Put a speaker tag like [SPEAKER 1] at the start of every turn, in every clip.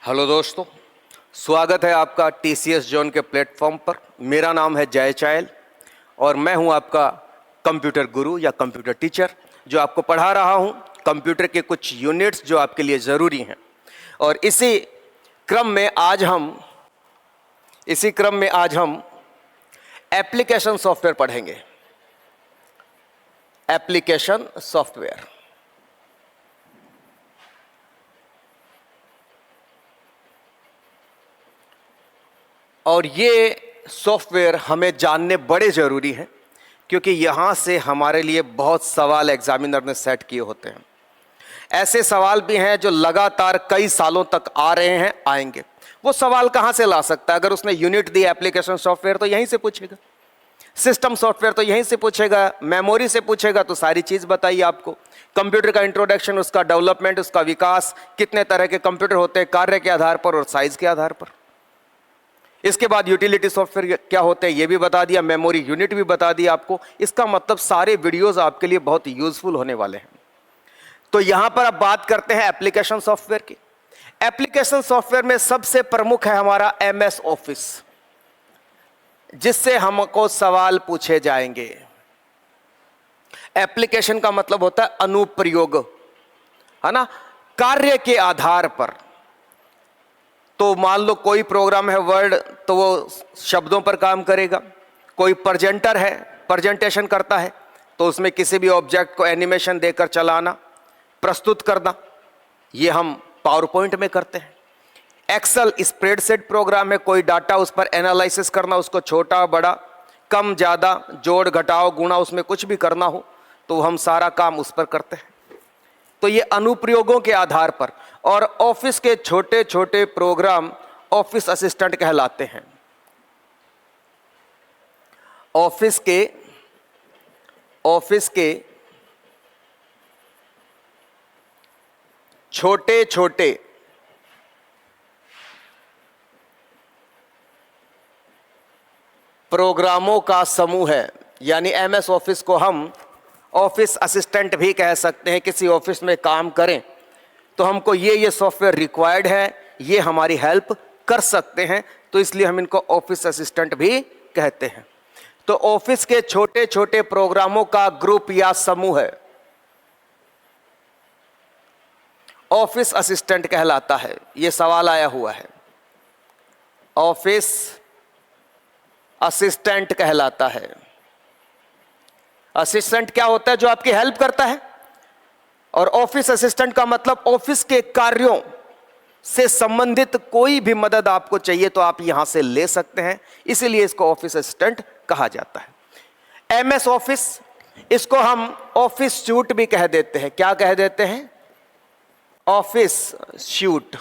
[SPEAKER 1] Hello दोस्तों, स्वागत है आपका टीसीएस जोन के प्लेटफॉर्म पर। मेरा नाम है जय चायल और मैं हूं आपका कंप्यूटर गुरु या कंप्यूटर टीचर, जो आपको पढ़ा रहा हूं कंप्यूटर के कुछ यूनिट्स जो आपके लिए ज़रूरी हैं। और इसी क्रम में आज हम एप्लीकेशन सॉफ्टवेयर पढ़ेंगे। एप्लीकेशन सॉफ्टवेयर और ये सॉफ्टवेयर हमें जानने बड़े ज़रूरी हैं, क्योंकि यहाँ से हमारे लिए बहुत सवाल एग्जामिनर ने सेट किए होते हैं। ऐसे सवाल भी हैं जो लगातार कई सालों तक आ रहे हैं, आएंगे। वो सवाल कहाँ से ला सकता है? अगर उसने यूनिट दी एप्लीकेशन सॉफ्टवेयर तो यहीं से पूछेगा, सिस्टम सॉफ्टवेयर तो यहीं से पूछेगा, मेमोरी से पूछेगा तो सारी चीज़ बताइए आपको। कंप्यूटर का इंट्रोडक्शन, उसका डेवलपमेंट, उसका विकास, कितने तरह के कंप्यूटर होते हैं कार्य के आधार पर और साइज के आधार पर। इसके बाद यूटिलिटी सॉफ्टवेयर क्या होते हैं ये भी बता दिया, मेमोरी यूनिट भी बता दिया आपको। इसका मतलब सारे वीडियोस आपके लिए बहुत यूजफुल होने वाले हैं। तो यहां पर अब बात करते हैं एप्लीकेशन सॉफ्टवेयर की। एप्लीकेशन सॉफ्टवेयर में सबसे प्रमुख है हमारा एमएस ऑफिस, जिससे हमको सवाल पूछे जाएंगे। एप्लीकेशन का मतलब होता है अनुप्रयोग, है ना, कार्य के आधार पर। तो मान लो कोई प्रोग्राम है वर्ड, तो वो शब्दों पर काम करेगा। कोई प्रेजेंटर है, प्रेजेंटेशन करता है, तो उसमें किसी भी ऑब्जेक्ट को एनिमेशन देकर चलाना, प्रस्तुत करना, ये हम पावर पॉइंट में करते हैं। एक्सेल स्प्रेडशीट प्रोग्राम है, कोई डाटा उस पर एनालिसिस करना, उसको छोटा बड़ा, कम ज़्यादा, जोड़ घटाओ गुणा, उसमें कुछ भी करना हो तो हम सारा काम उस पर करते हैं। तो ये अनुप्रयोगों के आधार पर। और ऑफिस के छोटे छोटे प्रोग्राम ऑफिस असिस्टेंट कहलाते हैं। ऑफिस के छोटे छोटे प्रोग्रामों का समूह है, यानी एमएस ऑफिस को हम ऑफिस असिस्टेंट भी कह सकते हैं। किसी ऑफिस में काम करें तो हमको ये सॉफ्टवेयर रिक्वायर्ड है, ये हमारी हेल्प कर सकते हैं, तो इसलिए हम इनको ऑफिस असिस्टेंट भी कहते हैं। तो ऑफिस के छोटे छोटे प्रोग्रामों का ग्रुप या समूह है ऑफिस असिस्टेंट कहलाता है। ये सवाल आया हुआ है, ऑफिस असिस्टेंट कहलाता है। असिस्टेंट क्या होता है? जो आपकी हेल्प करता है। और ऑफिस असिस्टेंट का मतलब ऑफिस के कार्यों से संबंधित कोई भी मदद आपको चाहिए तो आप यहां से ले सकते हैं, इसीलिए इसको ऑफिस असिस्टेंट कहा जाता है। एमएस ऑफिस, इसको हम ऑफिस सूट भी कह देते हैं। क्या कह देते हैं? ऑफिस सूट,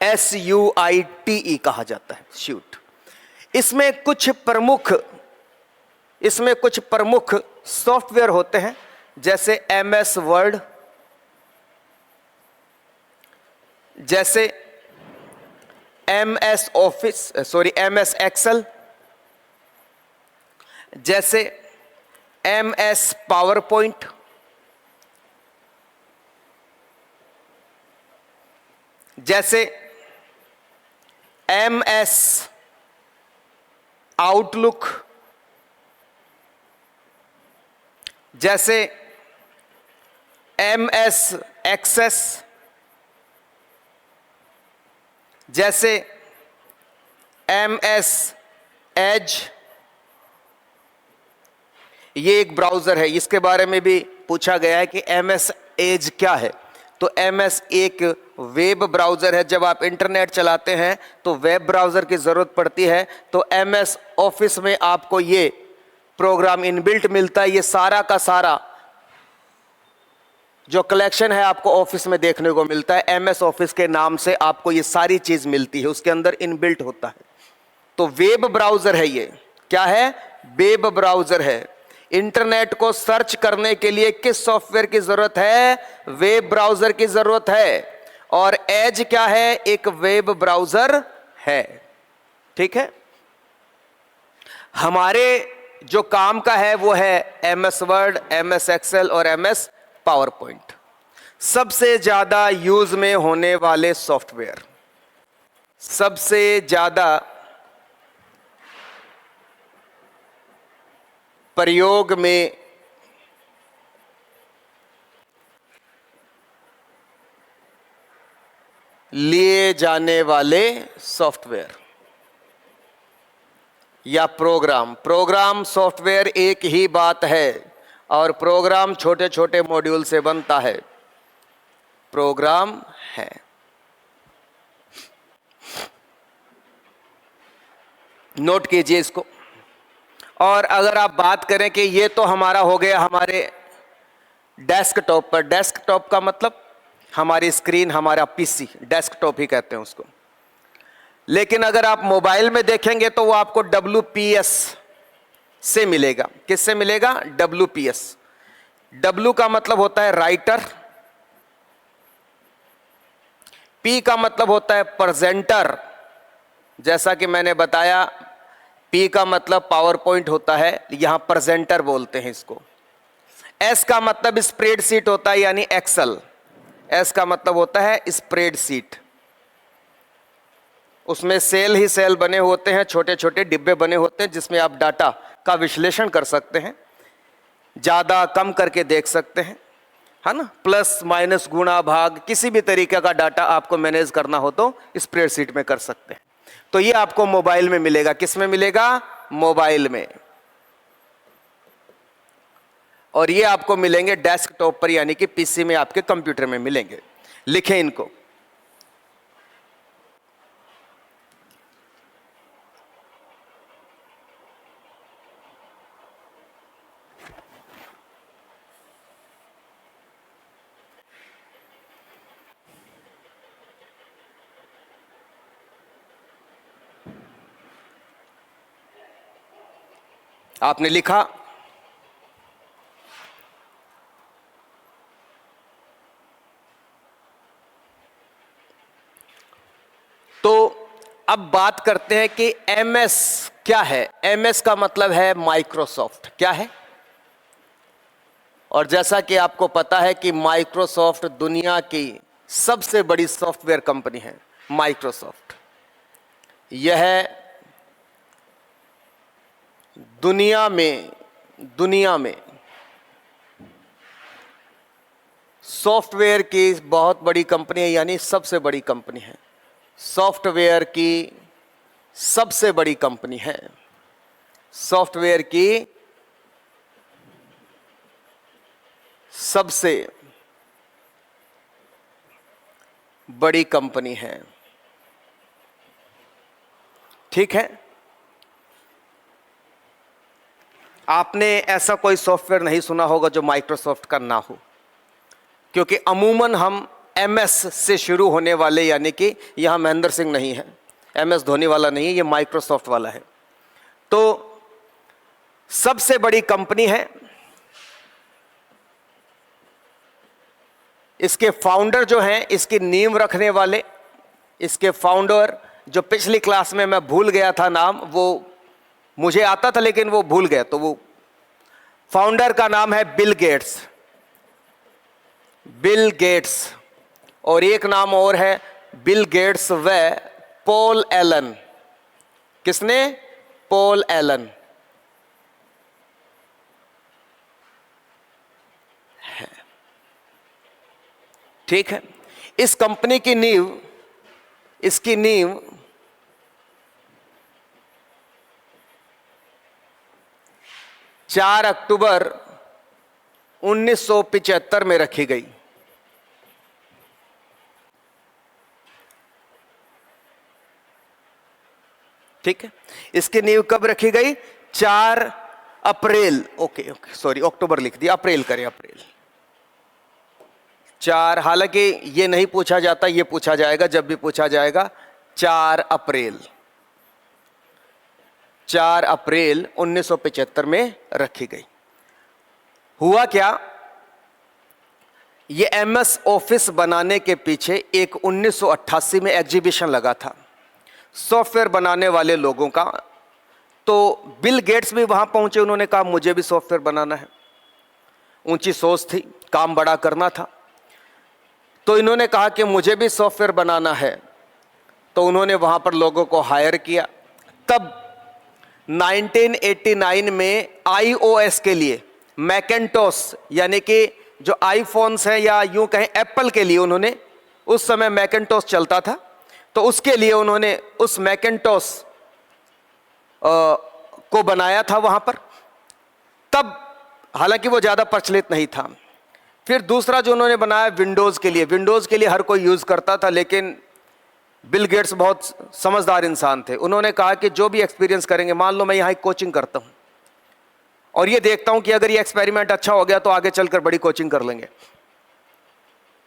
[SPEAKER 1] SUITE कहा जाता है, सूट। इसमें कुछ प्रमुख सॉफ्टवेयर होते हैं, जैसे एमएस वर्ड, जैसे एमएस एक्सेल, जैसे एमएस पावर पॉइंट, जैसे एमएस आउटलुक, जैसे एमएस एक्सेस, जैसे एमएस एज। ये एक ब्राउज़र है, इसके बारे में भी पूछा गया है कि एमएस एज क्या है। तो एमएस एक वेब ब्राउज़र है। जब आप इंटरनेट चलाते हैं तो वेब ब्राउज़र की ज़रूरत पड़ती है, तो एमएस ऑफिस में आपको ये प्रोग्राम इनबिल्ट मिलता है। ये सारा का सारा जो कलेक्शन है आपको ऑफिस में देखने को मिलता है। एमएस ऑफिस के नाम से आपको ये सारी चीज़ मिलती है, उसके अंदर इनबिल्ट होता है। तो वेब ब्राउज़र है ये। क्या है? वेब ब्राउज़र है। इंटरनेट को सर्च करने के लिए किस सॉफ्टवेयर की ज़रूरत है? वेब ब्राउज़र की ज़रूरत है। और एज क्या है? एक वेब ब्राउज़र है। ठीक है। हमारे जो काम का है वो है एमएस वर्ड, एमएस एक्सेल और एमएस पावर पॉइंट। सबसे ज्यादा यूज में होने वाले सॉफ्टवेयर, सबसे ज्यादा प्रयोग में लिए जाने वाले सॉफ्टवेयर या प्रोग्राम। प्रोग्राम सॉफ्टवेयर एक ही बात है, और प्रोग्राम छोटे छोटे मॉड्यूल से बनता है, प्रोग्राम है। नोट कीजिए इसको। और अगर आप बात करें कि ये तो हमारा हो गया हमारे डेस्कटॉप पर, डेस्कटॉप का मतलब हमारी स्क्रीन, हमारा पीसी, डेस्कटॉप ही कहते हैं उसको। लेकिन अगर आप मोबाइल में देखेंगे तो वो आपको WPS से मिलेगा। किससे मिलेगा? WPS। W का मतलब होता है राइटर, P का मतलब होता है प्रेजेंटर, जैसा कि मैंने बताया P का मतलब पावर पॉइंट होता है, यहां प्रेजेंटर बोलते हैं इसको। S का मतलब स्प्रेडशीट होता है, यानी एक्सेल। S का मतलब होता है स्प्रेडशीट। उसमें सेल ही सेल बने होते हैं, छोटे छोटे डिब्बे बने होते हैं, जिसमें आप डाटा का विश्लेषण कर सकते हैं, ज्यादा कम करके देख सकते हैं, है ना। प्लस माइनस गुणा भाग, किसी भी तरीके का डाटा आपको मैनेज करना हो तो स्प्रेडशीट में कर सकते हैं। तो ये आपको मोबाइल में मिलेगा। किस में मिलेगा? मोबाइल में। और ये आपको मिलेंगे डेस्कटॉप पर, यानी कि पीसी में, आपके कंप्यूटर में मिलेंगे। लिखें इनको। आपने लिखा। तो अब बात करते हैं कि MS क्या है। MS का मतलब है माइक्रोसॉफ्ट। क्या है? और जैसा कि आपको पता है कि माइक्रोसॉफ्ट दुनिया की सबसे बड़ी सॉफ्टवेयर कंपनी है। माइक्रोसॉफ्ट यह दुनिया में सॉफ्टवेयर की बहुत बड़ी कंपनी है, यानी सबसे बड़ी कंपनी है। सॉफ्टवेयर की सबसे बड़ी कंपनी है। सॉफ्टवेयर की सबसे बड़ी कंपनी है। ठीक है। आपने ऐसा कोई सॉफ्टवेयर नहीं सुना होगा जो माइक्रोसॉफ्ट का ना हो, क्योंकि अमूमन हम MS से शुरू होने वाले, यानी कि यहां महेंद्र सिंह नहीं है, MS धोनी वाला नहीं है, ये माइक्रोसॉफ्ट वाला है। तो सबसे बड़ी कंपनी है। इसके फाउंडर जो हैं, इसकी नींव रखने वाले, इसके फाउंडर जो पिछली क्लास में मैं भूल गया था नाम, वो मुझे आता था लेकिन वो भूल गया, तो वो फाउंडर का नाम है बिल गेट्स। Bill Gates. और एक नाम और है, बिल गेट्स व पॉल एलन। किसने? Paul Allen. ठीक है। इस कंपनी की नींव, इसकी नींव 4 अक्टूबर 1975 में रखी गई। ठीक है। इसकी नींव कब रखी गई? 4 अप्रैल, ओके सॉरी, अक्टूबर लिख दिया, अप्रैल करें, अप्रैल 4। हालांकि ये नहीं पूछा जाता, ये पूछा जाएगा जब भी पूछा जाएगा। 4 अप्रैल 1975 में रखी गई। हुआ क्या? ये MS ऑफिस बनाने के पीछे एक 1988 में एग्जीबिशन लगा था सॉफ्टवेयर बनाने वाले लोगों का। तो बिल गेट्स भी वहां पहुंचे, उन्होंने कहा मुझे भी सॉफ्टवेयर बनाना है। ऊंची सोच थी, काम बड़ा करना था। तो इन्होंने कहा कि मुझे भी सॉफ्टवेयर बनाना है, तो उन्होंने वहाँ पर लोगों को हायर किया। तब 1989 में iOS के लिए मैकेंटोस, यानी कि जो आईफोन्स हैं या यूं कहें एप्पल के लिए, उन्होंने उस समय मैकेंटोस चलता था, तो उसके लिए उन्होंने उस मैकेंटोस को बनाया था वहाँ पर। तब हालांकि वो ज़्यादा प्रचलित नहीं था। फिर दूसरा जो उन्होंने बनाया विंडोज़ के लिए, विंडोज़ के लिए हर कोई यूज़ करता था, लेकिन बिल गेट्स बहुत समझदार इंसान थे। उन्होंने कहा कि जो भी एक्सपीरियंस करेंगे, मान लो मैं यहाँ एक कोचिंग करता हूँ और ये देखता हूँ कि अगर ये एक्सपेरिमेंट अच्छा हो गया तो आगे चलकर बड़ी कोचिंग कर लेंगे।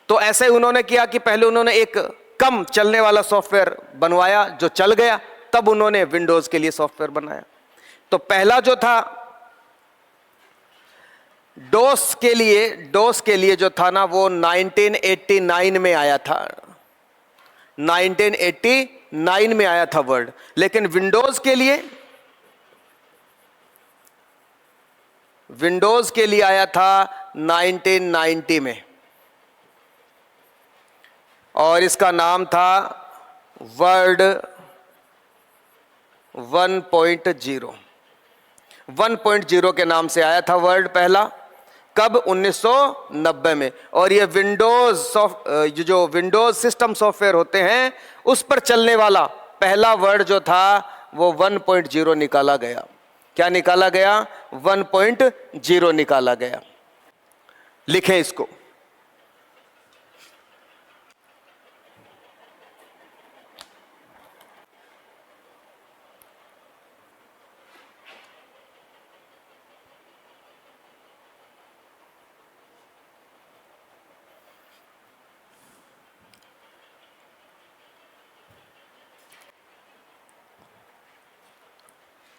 [SPEAKER 1] तो ऐसे ही उन्होंने किया कि पहले उन्होंने एक कम चलने वाला सॉफ्टवेयर बनवाया जो चल गया, तब उन्होंने विंडोज़ के लिए सॉफ्टवेयर बनाया। तो पहला जो था डोस के लिए जो था ना, वो 1989 में आया था। 1989 में आया था वर्ड। लेकिन विंडोज़ के लिए आया था 1990 में, और इसका नाम था वर्ड 1.0। 1.0 के नाम से आया था वर्ड पहला। कब? 1990 में। और ये जो विंडोज सिस्टम सॉफ्टवेयर होते हैं उस पर चलने वाला पहला वर्ड जो था वो 1.0 निकाला गया। क्या निकाला गया? 1.0 निकाला गया। लिखें इसको।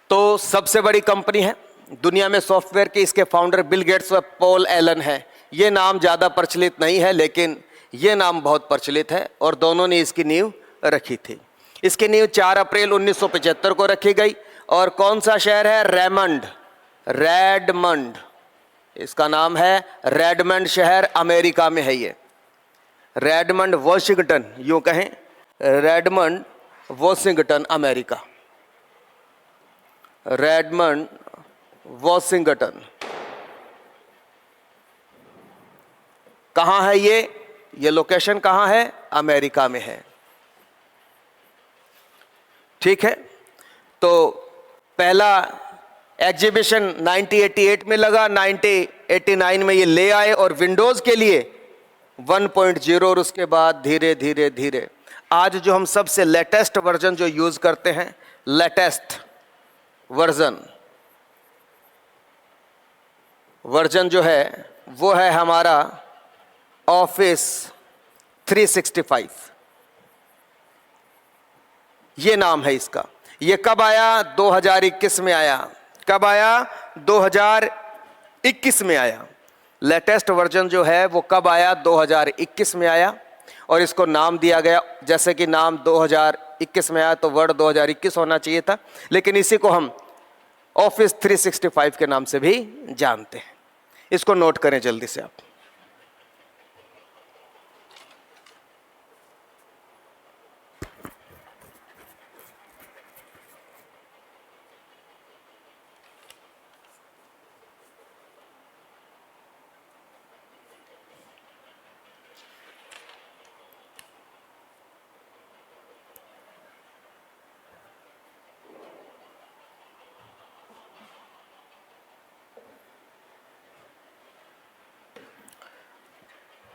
[SPEAKER 1] तो सबसे बड़ी कंपनी है दुनिया में सॉफ्टवेयर की, इसके फाउंडर बिल गेट्स व पॉल एलन है। ये नाम ज़्यादा प्रचलित नहीं है, लेकिन ये नाम बहुत प्रचलित है और दोनों ने इसकी नींव रखी थी। इसकी नींव 4 अप्रैल 1975 को रखी गई। और कौन सा शहर है? रेडमंड। इसका नाम है रेडमंड शहर, अमेरिका में है ये। रेडमंड वॉशिंगटन, यूँ कहें Redmond Washington, America. Redmond Washington कहाँ है ये लोकेशन कहाँ है? अमेरिका में है। ठीक है। तो पहला एग्जीबिशन 1988 में लगा, 1989 में ये ले आए, और विंडोज़ के लिए 1.0, और उसके बाद धीरे धीरे आज जो हम सबसे लेटेस्ट वर्जन जो यूज़ करते हैं, लेटेस्ट वर्जन जो है वो है हमारा ऑफिस 365। ये नाम है इसका। ये कब आया? 2021 में आया। कब आया? 2021 में आया। लेटेस्ट वर्जन जो है वो कब आया? 2021 में आया। और इसको नाम दिया गया, जैसे कि नाम 2021 में आया तो वर्ड 2021 होना चाहिए था, लेकिन इसी को हम ऑफिस 365 के नाम से भी जानते हैं। इसको नोट करें जल्दी से आप।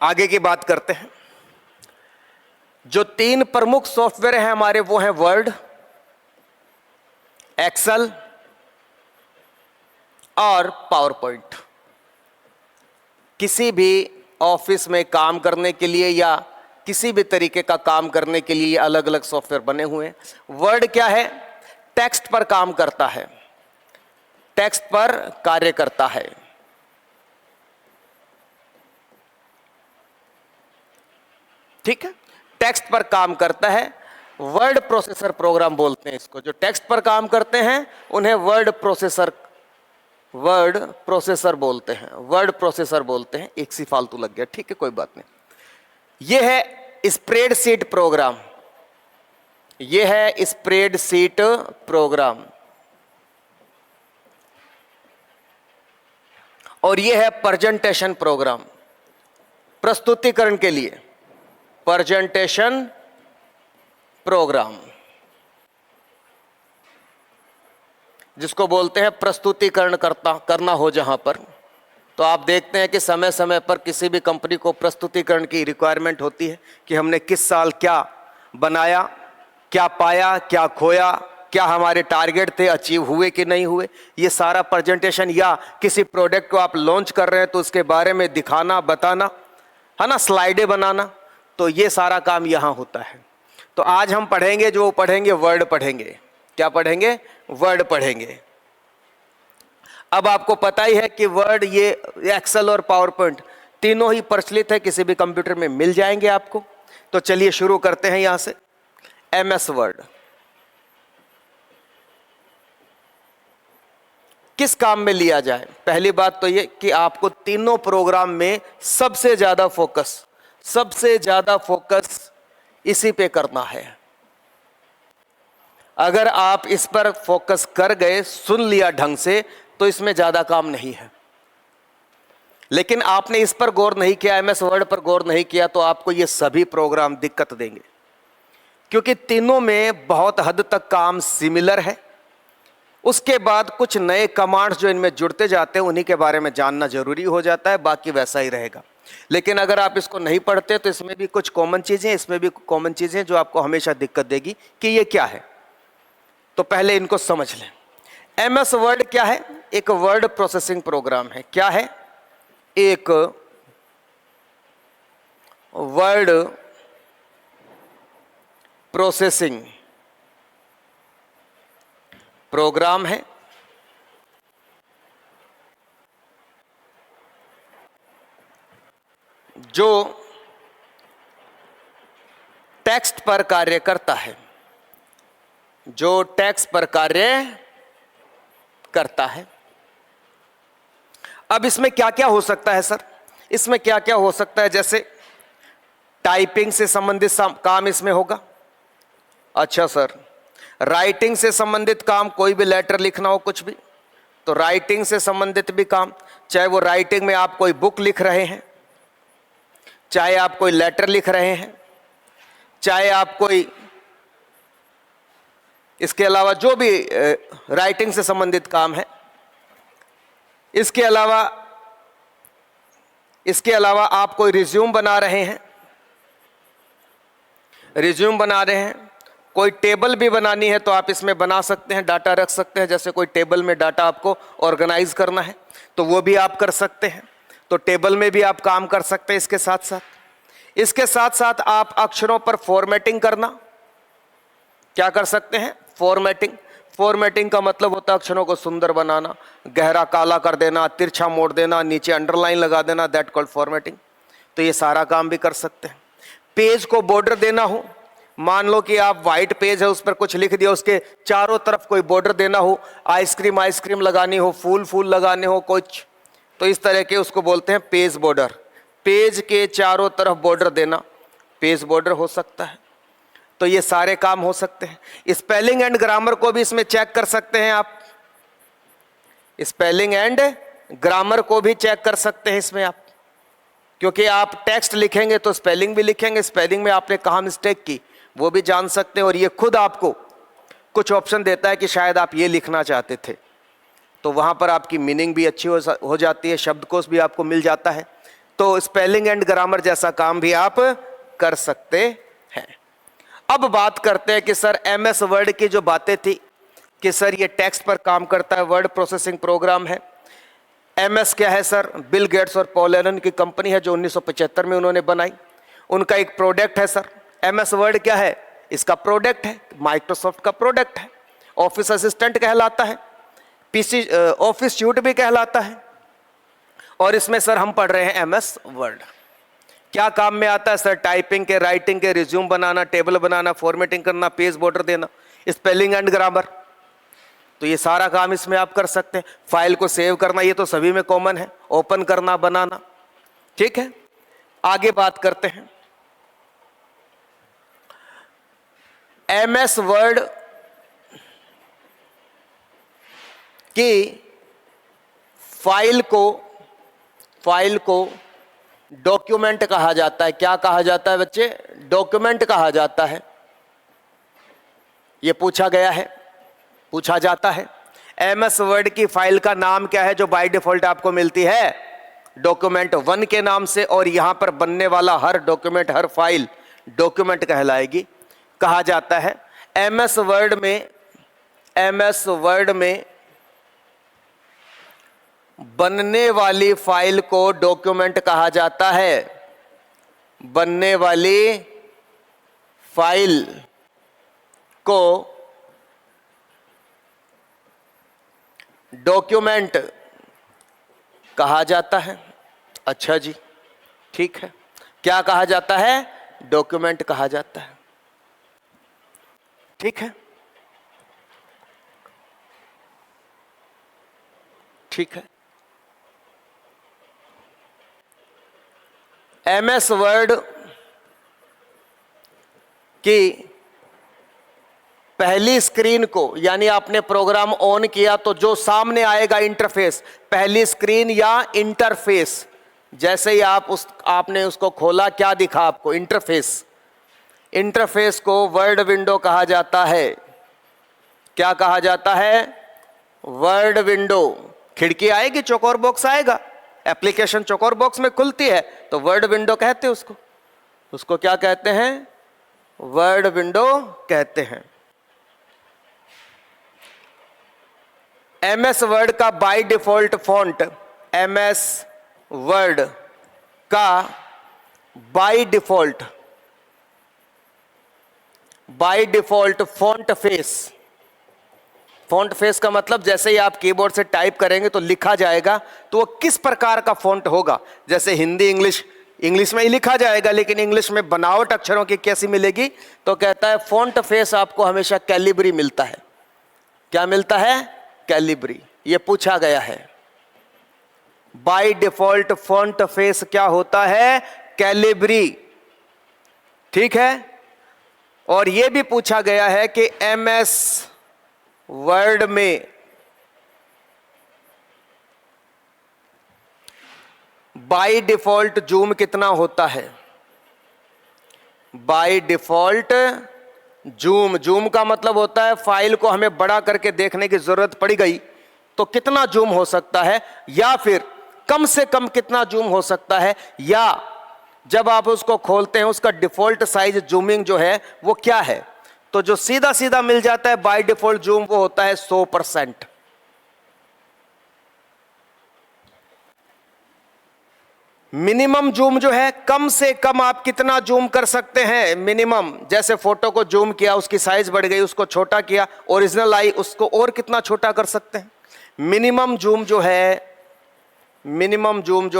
[SPEAKER 1] आगे की बात करते हैं। जो 3 प्रमुख सॉफ्टवेयर हैं हमारे, वो हैं वर्ड, एक्सेल और पावर पॉइंट। किसी भी ऑफिस में काम करने के लिए या किसी भी तरीके का काम करने के लिए अलग अलग सॉफ्टवेयर बने हुए हैं। वर्ड क्या है? टेक्स्ट पर काम करता है, टेक्स्ट पर कार्य करता है। ठीक है, टेक्स्ट पर काम करता है। वर्ड प्रोसेसर प्रोग्राम बोलते हैं इसको। जो टेक्स्ट पर काम करते हैं उन्हें वर्ड प्रोसेसर बोलते हैं। वर्ड प्रोसेसर बोलते हैं। एक सी फालतू लग गया, ठीक है, कोई बात नहीं। ये है स्प्रेडशीट प्रोग्राम, ये है स्प्रेडशीट प्रोग्राम, और ये है प्रेजेंटेशन प्रोग्राम, प्रस्तुतिकरण के लिए प्रेजेंटेशन प्रोग्राम, जिसको बोलते हैं प्रस्तुतिकरण करना हो जहां पर। तो आप देखते हैं कि समय समय पर किसी भी कंपनी को प्रस्तुतिकरण की रिक्वायरमेंट होती है कि हमने किस साल क्या बनाया, क्या पाया, क्या खोया, क्या हमारे टारगेट थे, अचीव हुए कि नहीं हुए। ये सारा प्रेजेंटेशन, या किसी प्रोडक्ट को आप लॉन्च कर रहे हैं तो उसके बारे में दिखाना, बताना, है ना, स्लाइडें बनाना, तो ये सारा काम यहाँ होता है। तो आज हम पढ़ेंगे, जो पढ़ेंगे वर्ड पढ़ेंगे। क्या पढ़ेंगे? वर्ड पढ़ेंगे। अब आपको पता ही है कि वर्ड, ये एक्सेल और पावर पॉइंट तीनों ही प्रचलित है, किसी भी कंप्यूटर में मिल जाएंगे आपको। तो चलिए शुरू करते हैं यहां से। एमएस वर्ड किस काम में लिया जाए? पहली बात तो ये कि आपको तीनों प्रोग्राम में सबसे ज्यादा फोकस इसी पे करना है। अगर आप इस पर फोकस कर गए, सुन लिया ढंग से, तो इसमें ज्यादा काम नहीं है। लेकिन आपने इस पर गौर नहीं किया, एमएस वर्ड पर गौर नहीं किया, तो आपको ये सभी प्रोग्राम दिक्कत देंगे, क्योंकि तीनों में बहुत हद तक काम सिमिलर है। उसके बाद कुछ नए कमांड्स जो इनमें जुड़ते जाते हैं, उन्हीं के बारे में जानना जरूरी हो जाता है, बाकी वैसा ही रहेगा। लेकिन अगर आप इसको नहीं पढ़ते तो इसमें भी कुछ कॉमन चीजें, इसमें भी कॉमन चीजें जो आपको हमेशा दिक्कत देगी कि ये क्या है। तो पहले इनको समझ लें। एमएस वर्ड क्या है? एक वर्ड प्रोसेसिंग प्रोग्राम है। क्या है? एक वर्ड प्रोसेसिंग प्रोग्राम है जो टेक्स्ट पर कार्य करता है, जो टेक्स्ट पर कार्य करता है। अब इसमें क्या क्या हो सकता है सर? इसमें क्या क्या हो सकता है? जैसे टाइपिंग से संबंधित काम इसमें होगा। अच्छा सर, राइटिंग से संबंधित काम, कोई भी लेटर लिखना हो, कुछ भी, तो राइटिंग से संबंधित भी काम, चाहे वो राइटिंग में आप कोई बुक लिख रहे हैं, चाहे आप कोई लेटर लिख रहे हैं, चाहे आप कोई, इसके अलावा जो भी राइटिंग से संबंधित काम है। इसके अलावा आप कोई रिज्यूम बना रहे हैं, कोई टेबल भी बनानी है तो आप इसमें बना सकते हैं, डाटा रख सकते हैं। जैसे कोई टेबल में डाटा आपको ऑर्गेनाइज करना है तो वो भी आप कर सकते हैं, तो टेबल में भी आप काम कर सकते हैं। इसके साथ साथ आप अक्षरों पर फॉर्मेटिंग करना, क्या कर सकते हैं? फॉर्मेटिंग का मतलब होता है अक्षरों को सुंदर बनाना, गहरा काला कर देना, तिरछा मोड़ देना, नीचे अंडरलाइन लगा देना, दैट कॉल्ड फॉर्मेटिंग। तो ये सारा काम भी कर सकते हैं। पेज को बॉर्डर देना हो, मान लो कि आप व्हाइट पेज है, उस पर कुछ लिख दिया, उसके चारों तरफ कोई बॉर्डर देना हो, आइसक्रीम लगानी हो, फूल लगाने हो कुछ, तो इस तरह के उसको बोलते हैं पेज बॉर्डर। पेज के चारों तरफ बॉर्डर देना पेज बॉर्डर हो सकता है। तो ये सारे काम हो सकते हैं। स्पेलिंग एंड ग्रामर को भी इसमें चेक कर सकते हैं आप, स्पेलिंग एंड ग्रामर को भी चेक कर सकते हैं इसमें आप, क्योंकि आप टेक्स्ट लिखेंगे तो स्पेलिंग भी लिखेंगे, स्पेलिंग में आपने कहाँ मिस्टेक की वो भी जान सकते हैं। और ये खुद आपको कुछ ऑप्शन देता है कि शायद आप ये लिखना चाहते थे, तो वहाँ पर आपकी मीनिंग भी अच्छी हो जाती है, शब्दकोश भी आपको मिल जाता है। तो स्पेलिंग एंड ग्रामर जैसा काम भी आप कर सकते हैं। अब बात करते हैं कि सर एमएस वर्ड की जो बातें थी कि सर ये टेक्स्ट पर काम करता है, वर्ड प्रोसेसिंग प्रोग्राम है। एमएस क्या है सर? बिल गेट्स और पॉल एलन की कंपनी है जो 1975 में उन्होंने बनाई, उनका एक प्रोडक्ट है सर। एमएस वर्ड क्या है? इसका प्रोडक्ट है, माइक्रोसॉफ्ट का प्रोडक्ट है। ऑफिस असिस्टेंट कहलाता है, पीसी ऑफिस सूट भी कहलाता है। और इसमें सर हम पढ़ रहे हैं एमएस वर्ड। क्या काम में आता है सर? टाइपिंग के, राइटिंग के, रिज्यूम बनाना, टेबल बनाना, फॉर्मेटिंग करना, पेज बॉर्डर देना, स्पेलिंग एंड ग्रामर। तो ये सारा काम इसमें आप कर सकते हैं। फाइल को सेव करना, ये तो सभी में कॉमन है, ओपन करना, बनाना, ठीक है। आगे बात करते हैं। MS वर्ड की फाइल को डॉक्यूमेंट कहा जाता है। क्या कहा जाता है बच्चे? डॉक्यूमेंट कहा जाता है। यह पूछा गया है, पूछा जाता है। MS वर्ड की फाइल का नाम क्या है जो बाय डिफॉल्ट आपको मिलती है? डॉक्यूमेंट 1 के नाम से। और यहां पर बनने वाला हर डॉक्यूमेंट, हर फाइल डॉक्यूमेंट कहलाएगी। कहा जाता है MS वर्ड में बनने वाली फाइल को डॉक्यूमेंट कहा जाता है। बनने वाली फाइल को डॉक्यूमेंट कहा जाता है। अच्छा जी, ठीक है। क्या कहा जाता है? डॉक्यूमेंट कहा जाता है। ठीक है, ठीक है। MS वर्ड की पहली स्क्रीन को, यानी आपने प्रोग्राम ऑन किया तो जो सामने आएगा इंटरफेस, पहली स्क्रीन या इंटरफेस, जैसे ही आपने उसको खोला, क्या दिखा आपको? इंटरफेस। इंटरफेस को वर्ड विंडो कहा जाता है। क्या कहा जाता है? Word window. खिड़की आएगी, चौकोर बॉक्स आएगा, एप्लीकेशन चौकोर बॉक्स में खुलती है तो वर्ड विंडो कहते हैं उसको क्या कहते हैं? वर्ड विंडो कहते हैं। MS वर्ड का by default font, MS word का बाय डिफॉल्ट फॉन्ट फेस का मतलब जैसे ही आप कीबोर्ड से टाइप करेंगे तो लिखा जाएगा, तो वो किस प्रकार का फॉन्ट होगा। जैसे हिंदी इंग्लिश में ही लिखा जाएगा, लेकिन इंग्लिश में बनावट अक्षरों की कैसी मिलेगी? तो कहता है फॉन्ट फेस आपको हमेशा कैलिब्री मिलता है। क्या मिलता है? कैलिब्री। ये पूछा गया है। बाय डिफॉल्ट फॉन्ट फेस क्या होता है? कैलिब्री। ठीक है। और यह भी पूछा गया है कि MS वर्ड में बाय डिफॉल्ट जूम कितना होता है? बाय डिफॉल्ट जूम का मतलब होता है फाइल को हमें बड़ा करके देखने की जरूरत पड़ गई तो कितना जूम हो सकता है, या फिर कम से कम कितना जूम हो सकता है, या जब आप उसको खोलते हैं उसका डिफॉल्ट साइज जूमिंग जो है वो क्या है। तो जो सीधा सीधा मिल जाता है बाय डिफॉल्ट जूम वो होता है 100%। मिनिमम जूम जो है, कम से कम आप कितना जूम कर सकते हैं मिनिमम। जैसे फोटो को जूम किया, उसकी साइज बढ़ गई, उसको छोटा किया, ओरिजिनल आई, उसको और कितना छोटा कर सकते हैं। मिनिमम जूम जो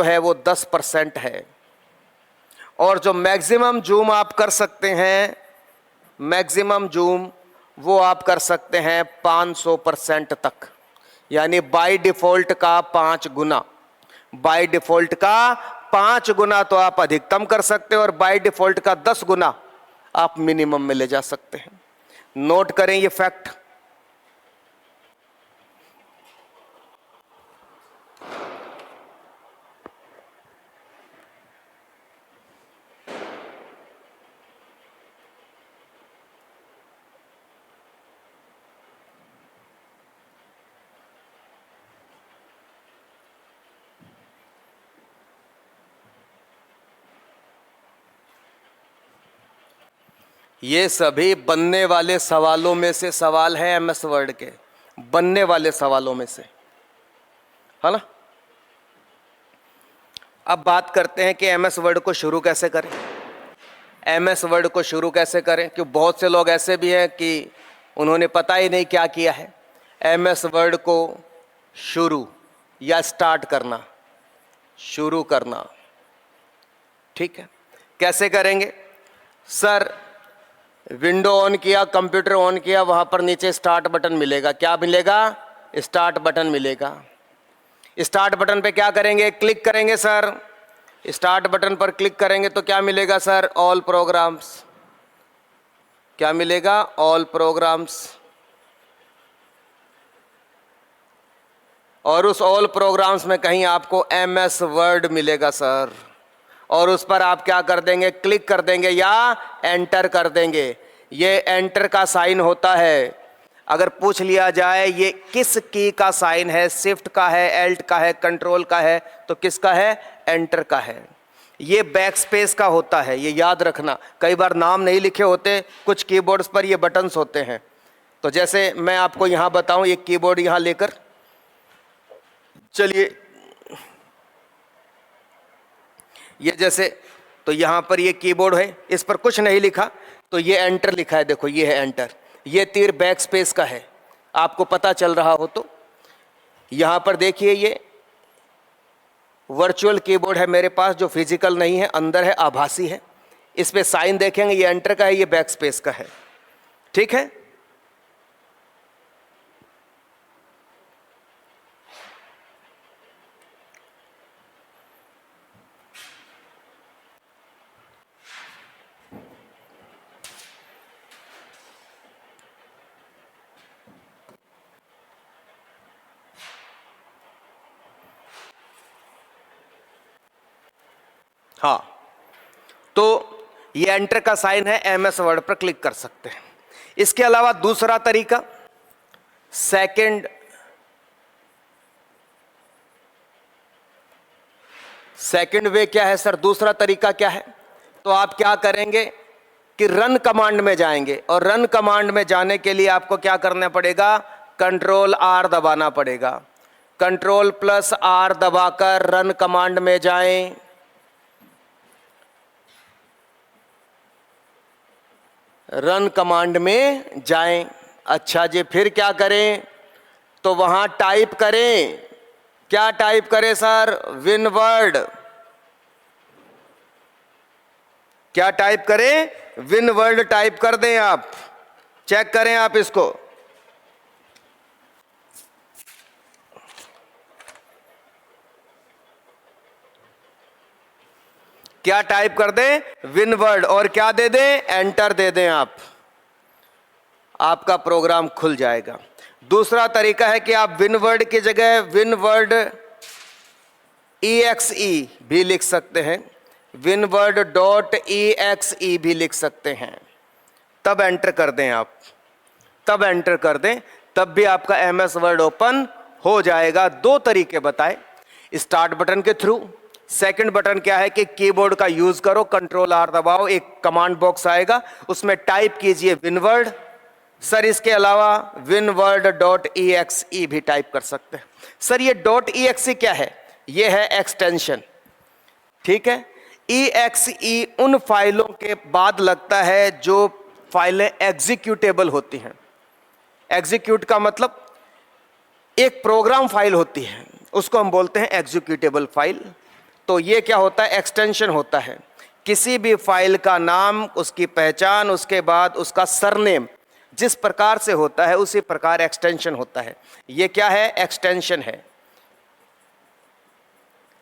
[SPEAKER 1] है वो 10% है। और जो मैक्सिमम जूम आप कर सकते हैं, मैक्सिमम जूम वो आप कर सकते हैं 500% तक, यानी बाय डिफॉल्ट का 5 गुना। बाय डिफॉल्ट का 5 गुना तो आप अधिकतम कर सकते हो, और बाय डिफॉल्ट का 10 गुना आप मिनिमम में ले जा सकते हैं। नोट करें ये फैक्ट। ये सभी बनने वाले सवालों में से सवाल है MS वर्ड के, बनने वाले सवालों में से, है ना। अब बात करते हैं कि MS वर्ड को शुरू कैसे करें। MS वर्ड को शुरू कैसे करें, क्योंकि बहुत से लोग ऐसे भी हैं कि उन्होंने पता ही नहीं क्या किया है। MS वर्ड को शुरू या स्टार्ट करना, शुरू करना, ठीक है। कैसे करेंगे सर? विंडो ऑन किया, कंप्यूटर ऑन किया, वहां पर नीचे स्टार्ट बटन मिलेगा। क्या मिलेगा? स्टार्ट बटन मिलेगा। स्टार्ट बटन पे क्या करेंगे? क्लिक करेंगे सर। स्टार्ट बटन पर क्लिक करेंगे तो क्या मिलेगा सर? All programmes. क्या मिलेगा? All programmes. और उस ऑल प्रोग्राम्स में कहीं आपको MS वर्ड मिलेगा सर, और उस पर आप क्या कर देंगे? क्लिक कर देंगे या एंटर कर देंगे। ये एंटर का साइन होता है। अगर पूछ लिया जाए ये किस की का साइन है, शिफ्ट का है, एल्ट का है, कंट्रोल का है, तो किसका है? एंटर का है। ये बैक स्पेस का होता है, ये याद रखना। कई बार नाम नहीं लिखे होते कुछ कीबोर्ड्स पर, ये बटन्स होते हैं। तो जैसे मैं आपको यहाँ बताऊँ, ये कीबोर्ड यहाँ लेकर चलिए, ये जैसे, तो यहाँ पर ये कीबोर्ड है, इस पर कुछ नहीं लिखा तो ये एंटर लिखा है, देखो ये है एंटर। ये तीर बैक स्पेस का है, आपको पता चल रहा हो तो। यहाँ पर देखिए ये वर्चुअल कीबोर्ड है मेरे पास, जो फिजिकल नहीं है, अंदर है, आभासी है। इस पे साइन देखेंगे, ये एंटर का है, ये बैक स्पेस का है। ठीक है, हाँ। तो ये एंटर का साइन है, MS वर्ड पर क्लिक कर सकते हैं। इसके अलावा दूसरा तरीका, सेकंड वे क्या है सर? दूसरा तरीका क्या है? तो आप क्या करेंगे कि रन कमांड में जाएंगे, और रन कमांड में जाने के लिए आपको क्या करना पड़ेगा? Ctrl+R दबाना पड़ेगा। Ctrl+R दबाकर रन कमांड में जाएं। रन कमांड में जाएं। अच्छा जी, फिर क्या करें? तो वहां टाइप करें, क्या टाइप करें सर? विनवर्ड। क्या टाइप करें? विनवर्ड टाइप कर दें आप। चेक करें आप इसको। क्या टाइप कर दें? विनवर्ड। और क्या दे दें? एंटर दे दें आप, आपका प्रोग्राम खुल जाएगा। दूसरा तरीका है कि आप विनवर्ड की जगह विनवर्ड EXE भी लिख सकते हैं, winword.exe भी लिख सकते हैं। तब एंटर कर दें आप, तब एंटर कर दें, तब भी आपका MS वर्ड ओपन हो जाएगा। दो तरीके बताए, स्टार्ट बटन के थ्रू। सेकंड बटन क्या है कि कीबोर्ड का यूज करो, Ctrl+R दबाओ, एक कमांड बॉक्स आएगा, उसमें टाइप कीजिए विनवर्ड। सर इसके अलावा winword.exe भी टाइप कर सकते हैं। सर ये .exe क्या है? ये है एक्सटेंशन। ठीक है, EXE उन फाइलों के बाद लगता है जो फाइलें एग्जीक्यूटेबल होती हैं। एग्जीक्यूट का मतलब एक प्रोग्राम फाइल होती है, उसको हम बोलते हैं एग्जीक्यूटेबल फाइल। तो ये क्या होता है? एक्सटेंशन होता है। किसी भी फाइल का नाम, उसकी पहचान, उसके बाद उसका सरनेम जिस प्रकार से होता है उसी प्रकार एक्सटेंशन होता है। ये क्या है? एक्सटेंशन है।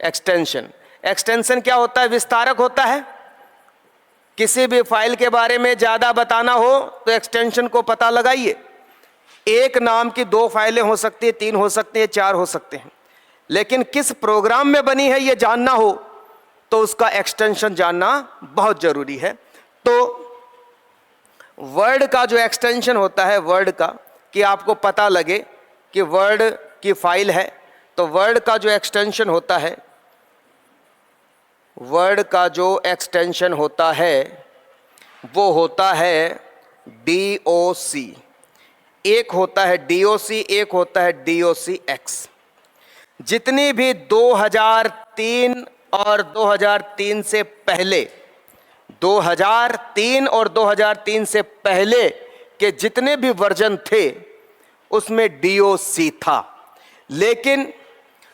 [SPEAKER 1] एक्सटेंशन, एक्सटेंशन क्या होता है? विस्तारक होता है। किसी भी फाइल के बारे में ज्यादा बताना हो तो एक्सटेंशन को पता लगाइए। एक नाम की 2 फाइलें हो सकती है, 3 हो सकती है, 4 हो सकते हैं, लेकिन किस प्रोग्राम में बनी है यह जानना हो तो उसका एक्सटेंशन जानना बहुत जरूरी है। तो वर्ड का जो एक्सटेंशन होता है, वर्ड का, कि आपको पता लगे कि वर्ड की फाइल है, तो वर्ड का जो एक्सटेंशन होता है, वर्ड का जो एक्सटेंशन होता है वो होता है DOC। एक होता है DOC, एक होता है DOCX। जितनी भी 2003 और 2003 से पहले, 2003 और 2003 से पहले के जितने भी वर्जन थे उसमें DOC था। लेकिन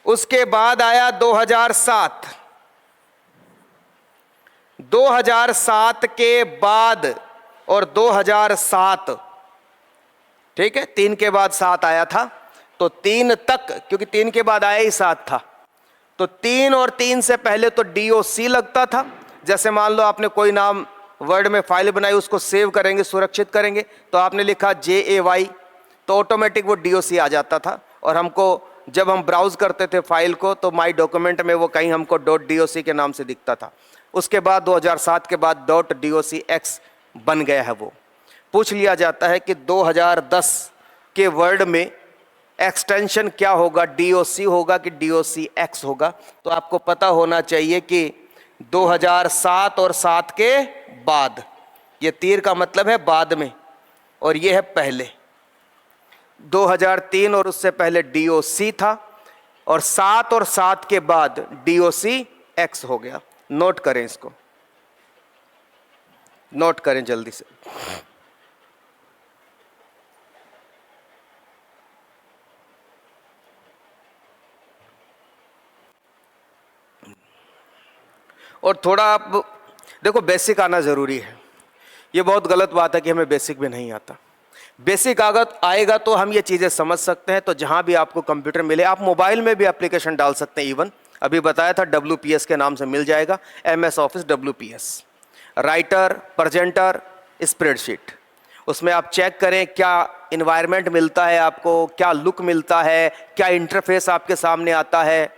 [SPEAKER 1] उसके बाद आया 2007। 2007 के बाद और 2007, ठीक है, 3 के बाद 7 आया था, तो 3 तक, क्योंकि 3 के बाद आया ही 7 था, तो 3 और 3 से पहले तो DOC लगता था। जैसे मान लो आपने कोई नाम वर्ड में फाइल बनाई, उसको सेव करेंगे, सुरक्षित करेंगे, तो आपने लिखा JAY, तो ऑटोमेटिक वो DOC आ जाता था। और हमको जब हम ब्राउज करते थे फाइल को तो माई डॉक्यूमेंट में वो कहीं हमको .doc के नाम से दिखता था। उसके बाद 2007 के बाद .docx बन गया है। वो पूछ लिया जाता है कि 2010 के वर्ड में एक्सटेंशन क्या होगा, DOC होगा कि DOCX होगा। तो आपको पता होना चाहिए कि 2007 और 7 के बाद, ये तीर का मतलब है बाद में और ये है पहले। 2003 और उससे पहले DOC था और 7 और 7 के बाद DOCX हो गया। नोट करें, इसको नोट करें जल्दी से। और थोड़ा आप देखो, बेसिक आना ज़रूरी है। ये बहुत गलत बात है कि हमें बेसिक भी नहीं आता। बेसिक आएगा तो हम ये चीज़ें समझ सकते हैं। तो जहाँ भी आपको कंप्यूटर मिले, आप मोबाइल में भी एप्लीकेशन डाल सकते हैं। इवन अभी बताया था WPS के नाम से मिल जाएगा, MS office WPS, writer, presenter, spreadsheet. उसमें आप चेक करें क्या इन्वायरमेंट मिलता है आपको, क्या लुक मिलता है, क्या इंटरफेस आपके सामने आता है।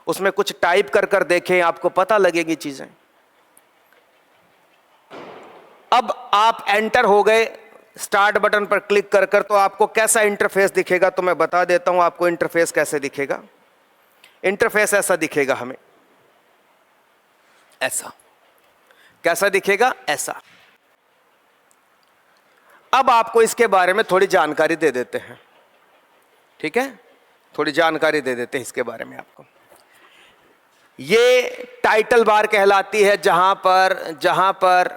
[SPEAKER 1] उसमें कुछ टाइप कर कर देखें, आपको पता लगेगी चीजें। अब आप एंटर हो गए, स्टार्ट बटन पर क्लिक कर कर, तो आपको कैसा इंटरफेस दिखेगा तो मैं बता देता हूं आपको इंटरफेस कैसे दिखेगा। इंटरफेस ऐसा दिखेगा हमें, ऐसा। कैसा दिखेगा? ऐसा। अब आपको इसके बारे में थोड़ी जानकारी दे देते हैं, ठीक है? थोड़ी जानकारी दे देते हैं इसके बारे में आपको। ये टाइटल बार कहलाती है, जहां पर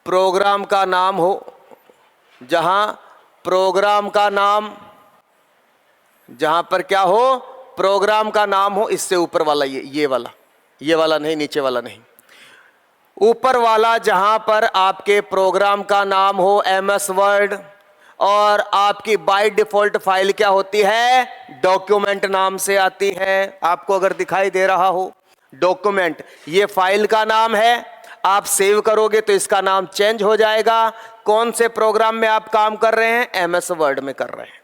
[SPEAKER 1] प्रोग्राम का नाम हो, जहां प्रोग्राम का नाम, जहां पर क्या हो, प्रोग्राम का नाम हो। इससे ऊपर वाला ये वाला नहीं, नीचे वाला नहीं, ऊपर वाला जहां पर आपके प्रोग्राम का नाम हो, MS वर्ड, और आपकी बाय डिफॉल्ट फाइल क्या होती है, डॉक्यूमेंट नाम से आती है। आपको अगर दिखाई दे रहा हो डॉक्यूमेंट, ये फाइल का नाम है। आप सेव करोगे तो इसका नाम चेंज हो जाएगा। कौन से प्रोग्राम में आप काम कर रहे हैं? MS वर्ड में कर रहे हैं।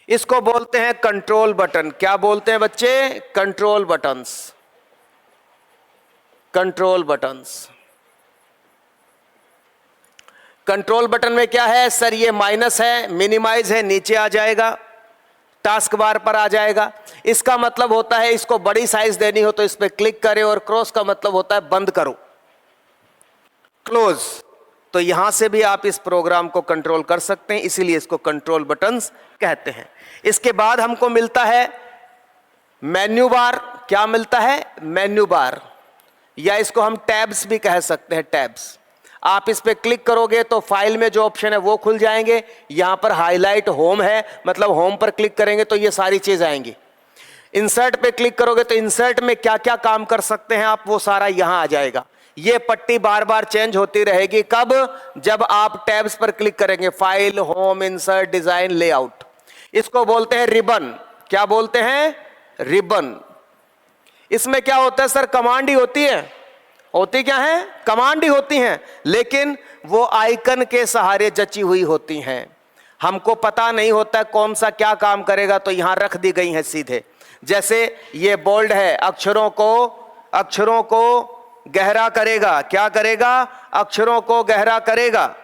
[SPEAKER 1] इसको बोलते हैं कंट्रोल बटन। क्या बोलते हैं बच्चे? Control buttons. Control buttons. Control button में क्या है सर? ये माइनस है, मिनिमाइज है, नीचे आ जाएगा, टास्क बार पर आ जाएगा। इसका मतलब होता है इसको बड़ी साइज देनी हो तो इस पर क्लिक करें, और क्रॉस का मतलब होता है बंद करो, क्लोज। तो यहां से भी आप इस प्रोग्राम को कंट्रोल कर सकते हैं, इसीलिए इसको कंट्रोल बटन्स कहते हैं। इसके बाद हमको मिलता है मेन्यू बार। क्या मिलता है? मेन्यू बार, या इसको हम टैब्स भी कह सकते हैं, टैब्स। आप इस पे क्लिक करोगे तो फाइल में जो ऑप्शन है वो खुल जाएंगे। यहां पर हाईलाइट होम है, मतलब होम पर क्लिक करेंगे तो ये सारी चीज आएंगी। इंसर्ट पे क्लिक करोगे तो इंसर्ट में क्या क्या काम कर सकते हैं आप, वो सारा यहां आ जाएगा। ये पट्टी बार बार चेंज होती रहेगी। कब? जब आप टैब्स पर क्लिक करेंगे, file, home, insert, design, layout. इसको बोलते हैं रिबन। क्या बोलते हैं? रिबन। इसमें क्या होता है सर? कमांड ही होती है। होती क्या है? कमांड ही होती हैं, लेकिन वो आइकन के सहारे जची हुई होती हैं। हमको पता नहीं होता है कौन सा क्या काम करेगा, तो यहां रख दी गई है सीधे। जैसे ये बोल्ड है, अक्षरों को गहरा करेगा। क्या करेगा? अक्षरों को गहरा करेगा।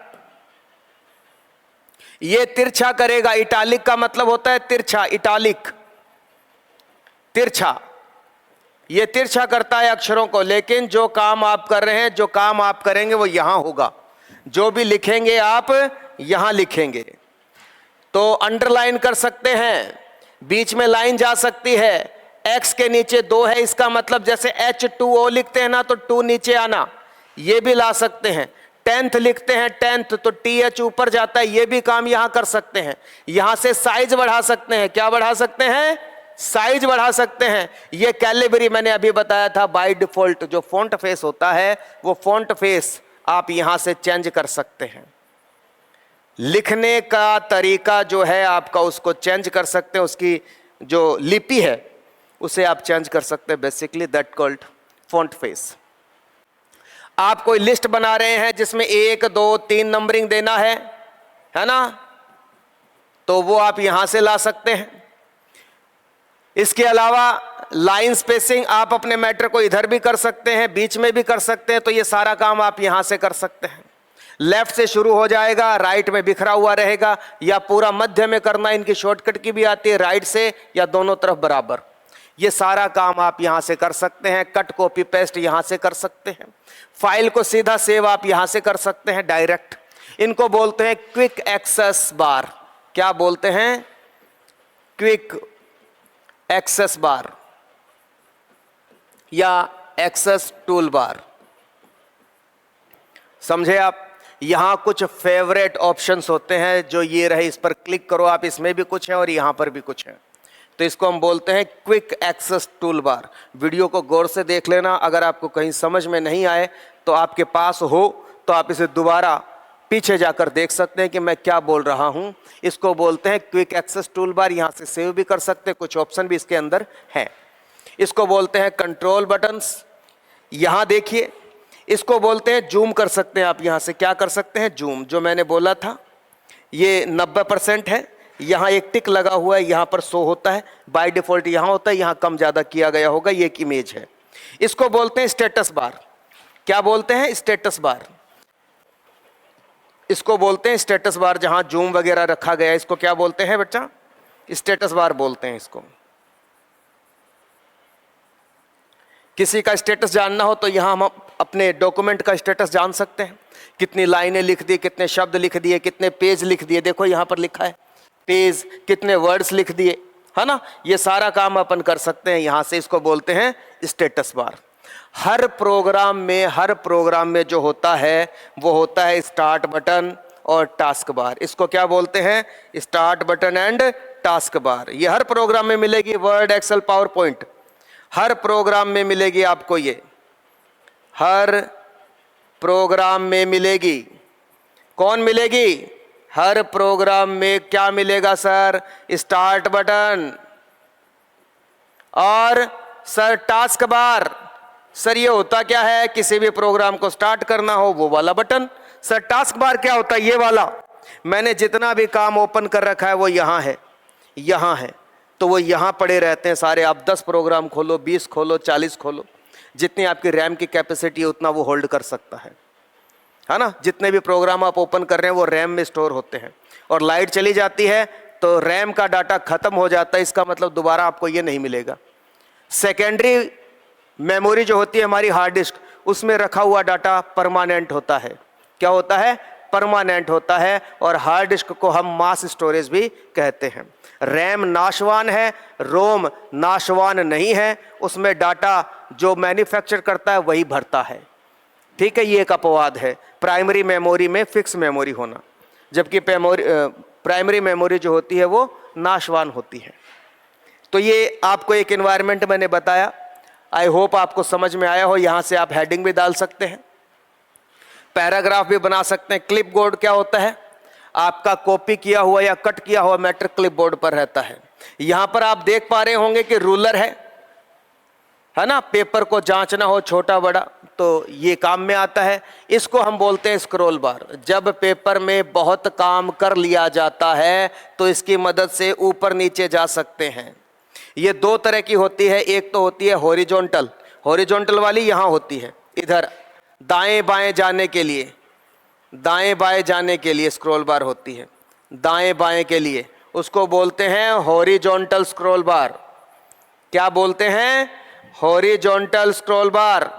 [SPEAKER 1] ये तिरछा करेगा। इटालिक का मतलब होता है तिरछा, इटालिक, तिरछा। ये तिरछा करता है अक्षरों को। लेकिन जो काम आप कर रहे हैं, जो काम आप करेंगे वो यहां होगा। जो भी लिखेंगे आप यहां लिखेंगे। तो अंडरलाइन कर सकते हैं, बीच में लाइन जा सकती है। एक्स के नीचे 2 है, इसका मतलब जैसे H2O लिखते हैं ना, तो 2 नीचे आना, ये भी ला सकते हैं। 10th लिखते हैं, 10th, तो TH ऊपर जाता है, ये भी काम यहां कर सकते हैं। यहां से साइज बढ़ा सकते हैं। क्या बढ़ा सकते हैं? साइज बढ़ा सकते हैं। ये कैलिबरी मैंने अभी बताया था, बाय डिफॉल्ट जो फॉन्ट फेस होता है, वो फॉन्ट फेस आप यहां से चेंज कर सकते हैं। लिखने का तरीका जो है आपका, उसको चेंज कर सकते हैं। उसकी जो लिपि है उसे आप चेंज कर सकते हैं। Basically that called font face. आप कोई लिस्ट बना रहे हैं जिसमें 1 2 3 नंबरिंग देना है ना, तो वो आप यहां से ला सकते हैं। इसके अलावा लाइन स्पेसिंग, आप अपने मैटर को इधर भी कर सकते हैं, बीच में भी कर सकते हैं, तो ये सारा काम आप यहां से कर सकते हैं। लेफ्ट से शुरू हो जाएगा, राइट में बिखरा हुआ रहेगा, या पूरा मध्य में करना, इनकी शॉर्टकट की भी आती है, राइट से या दोनों तरफ बराबर। ये सारा काम आप यहां से कर सकते हैं। कट कॉपी पेस्ट यहां से कर सकते हैं। फाइल को सीधा सेव आप यहां से कर सकते हैं डायरेक्ट। इनको बोलते हैं क्विक एक्सेस बार। क्या बोलते हैं? क्विक एक्सेस बार या एक्सेस टूल बार। समझे आप? यहां कुछ फेवरेट ऑप्शंस होते हैं, जो ये रहे, इस पर क्लिक करो आप, इसमें भी कुछ है और यहां पर भी कुछ है, तो इसको हम बोलते हैं quick access tool bar. Video को गौर से देख लेना, अगर आपको कहीं समझ में नहीं आए तो आपके पास हो तो आप इसे दोबारा पीछे जाकर देख सकते हैं कि मैं क्या बोल रहा हूं। इसको बोलते हैं क्विक एक्सेस टूल बार। यहां से सेव भी कर सकते हैं, कुछ ऑप्शन भी इसके अंदर हैं। इसको बोलते हैं कंट्रोल बटन्स। यहां देखिए, इसको बोलते हैं जूम कर सकते हैं आप। यहां से क्या कर सकते हैं? जूम। जो मैंने बोला था ये 90% है, यहां एक टिक लगा हुआ है, यहां पर शो होता है, बाय डिफॉल्ट यहां होता है, यहां कम ज्यादा किया गया होगा, ये एक इमेज है। इसको बोलते हैं स्टेटस बार। क्या बोलते हैं? Status bar. इसको बोलते हैं स्टेटस बार, जहां जूम वगैरह रखा गया है, इसको क्या बोलते हैं बच्चा? स्टेटस बार बोलते हैं इसको। किसी का स्टेटस जानना हो तो यहां हम अपने डॉक्यूमेंट का स्टेटस जान सकते हैं। कितनी लाइनें लिख दी, कितने शब्द लिख दिए, कितने पेज लिख दिए, देखो यहां पर लिखा है पेज, कितने वर्ड्स लिख दिए, है ना। ये सारा काम अपन कर सकते हैं यहां से। इसको बोलते हैं स्टेटस बार। हर प्रोग्राम में जो होता है वो होता है स्टार्ट बटन और टास्क बार। इसको क्या बोलते हैं? Start button and task bar. ये हर प्रोग्राम में मिलेगी। वर्ड, एक्सेल, पावर पॉइंट, हर प्रोग्राम में मिलेगी आपको। ये हर प्रोग्राम में मिलेगी। कौन मिलेगी? हर प्रोग्राम में क्या मिलेगा सर? स्टार्ट बटन और सर टास्क बार। सर ये होता क्या है? किसी भी प्रोग्राम को स्टार्ट करना हो वो वाला बटन। सर टास्क बार क्या होता है? ये वाला। मैंने जितना भी काम ओपन कर रखा है वो यहां है, यहां है, तो वो यहां पड़े रहते हैं सारे। आप 10 प्रोग्राम खोलो, 20 खोलो, 40 खोलो, जितनी आपकी रैम की कैपेसिटी है उतना वो होल्ड कर सकता है ना। जितने भी प्रोग्राम आप ओपन कर रहे हैं वो रैम में स्टोर होते हैं, और लाइट चली जाती है तो रैम का डाटा खत्म हो जाता है। इसका मतलब दोबारा आपको ये नहीं मिलेगा। सेकेंडरी मेमोरी जो होती है हमारी हार्ड डिस्क, उसमें रखा हुआ डाटा परमानेंट होता है। क्या होता है? परमानेंट होता है। और हार्ड डिस्क को हम मास स्टोरेज भी कहते हैं। रैम नाशवान है, रोम नाशवान नहीं है। उसमें डाटा जो मैन्युफैक्चर करता है वही भरता है। ठीक है, ये एक अपवाद है प्राइमरी मेमोरी में फिक्स मेमोरी होना, जबकि प्राइमरी मेमोरी जो होती है वो नाशवान होती है। तो ये आपको एक एनवायरनमेंट मैंने बताया। आई होप आपको समझ में आया हो। यहां से आप हेडिंग भी डाल सकते हैं, पैराग्राफ भी बना सकते हैं। क्लिपबोर्ड क्या होता है? आपका कॉपी किया हुआ या कट किया हुआ मैटर क्लिपबोर्ड पर रहता है। यहां पर आप देख पा रहे होंगे कि रूलर है ना। पेपर को जांचना हो छोटा बड़ा तो ये काम में आता है। इसको हम बोलते हैं स्क्रॉल बार। जब पेपर में बहुत काम कर लिया जाता है तो इसकी मदद से ऊपर नीचे जा सकते हैं। ये दो तरह की होती है। एक तो होती है हॉरिजॉन्टल, हॉरिजॉन्टल वाली यहाँ होती है, इधर दाएं बाएं जाने के लिए, दाएं बाएं जाने के लिए स्क्रॉल बार होती है, दाएं बाएं के लिए। उसको बोलते हैं हॉरिजॉन्टल स्क्रॉल बार। क्या बोलते हैं? हॉरिजॉन्टल स्क्रॉल बार,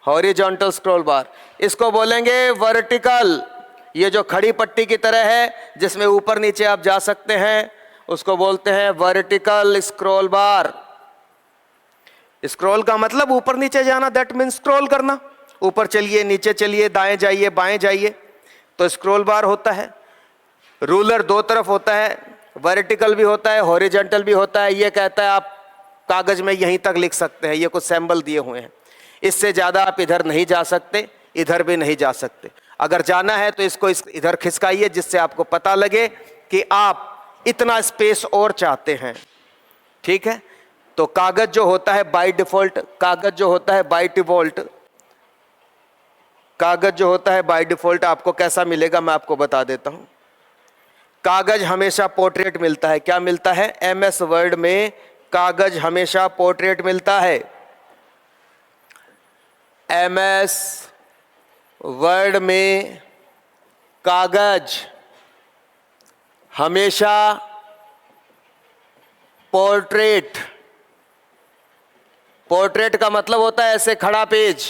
[SPEAKER 1] हॉरिजॉन्टल स्क्रॉल बार। इसको बोलेंगे वर्टिकल। ये जो खड़ी पट्टी की तरह है जिसमें ऊपर नीचे आप जा सकते हैं, उसको बोलते हैं वर्टिकल स्क्रॉल बार। स्क्रॉल का मतलब ऊपर नीचे जाना, दैट मीन स्क्रॉल करना। ऊपर चलिए, नीचे चलिए, दाएं जाइए, बाएं जाइए, तो स्क्रॉल बार होता है। रूलर दो तरफ होता है, वर्टिकल भी होता है, हॉरिजॉन्टल भी होता है। ये कहता है आप कागज में यहीं तक लिख सकते हैं। ये कुछ सिंबल दिए हुए हैं, इससे ज़्यादा आप इधर नहीं जा सकते, इधर भी नहीं जा सकते। अगर जाना है तो इसको इधर खिसकाइए, जिससे आपको पता लगे कि आप इतना स्पेस और चाहते हैं। ठीक है, तो कागज जो होता है बाय डिफॉल्ट, कागज जो होता है बाय डिफॉल्ट कागज जो होता है बाय डिफॉल्ट आपको कैसा मिलेगा मैं आपको बता देता हूं। कागज हमेशा पोर्ट्रेट मिलता है। क्या मिलता है? एमएस वर्ड में कागज हमेशा पोर्ट्रेट मिलता है। एमएस वर्ड में कागज हमेशा पोर्ट्रेट। पोर्ट्रेट का मतलब होता है ऐसे खड़ा पेज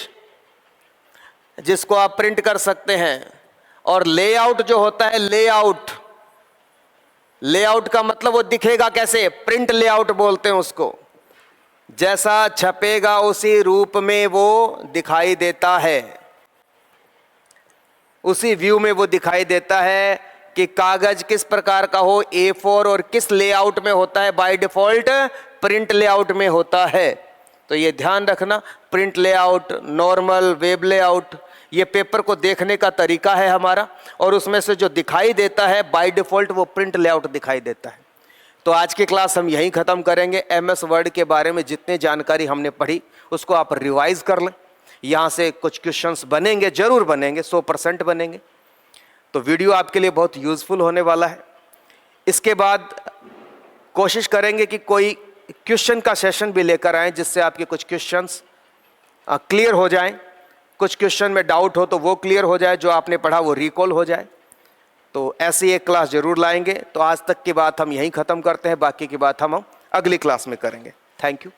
[SPEAKER 1] जिसको आप प्रिंट कर सकते हैं। और लेआउट जो होता है, लेआउट, लेआउट का मतलब वो दिखेगा कैसे? प्रिंट लेआउट बोलते हैं उसको। जैसा छपेगा उसी रूप में वो दिखाई देता है, उसी व्यू में वो दिखाई देता है कि कागज किस प्रकार का हो, A4, और किस लेआउट में होता है बाय डिफॉल्ट? प्रिंट लेआउट में होता है। तो ये ध्यान रखना, print layout, normal, web layout, ये पेपर को देखने का तरीका है हमारा, और उसमें से जो दिखाई देता है बाय डिफॉल्ट वो प्रिंट लेआउट दिखाई देता है। तो आज की क्लास हम यहीं ख़त्म करेंगे। एमएस वर्ड के बारे में जितनी जानकारी हमने पढ़ी उसको आप रिवाइज कर लें। यहाँ से कुछ क्वेश्चंस बनेंगे, जरूर बनेंगे, 100% बनेंगे। तो वीडियो आपके लिए बहुत यूज़फुल होने वाला है। इसके बाद कोशिश करेंगे कि कोई क्वेश्चन का सेशन भी लेकर आएँ जिससे आपके कुछ क्वेश्चंस क्लियर हो जाएं। कुछ क्वेश्चन में डाउट हो तो वो क्लियर हो जाए, जो आपने पढ़ा वो रिकॉल हो जाए। तो ऐसी एक क्लास जरूर लाएंगे। तो आज तक की बात हम यहीं ख़त्म करते हैं, बाकी की बात हम अगली क्लास में करेंगे। Thank you.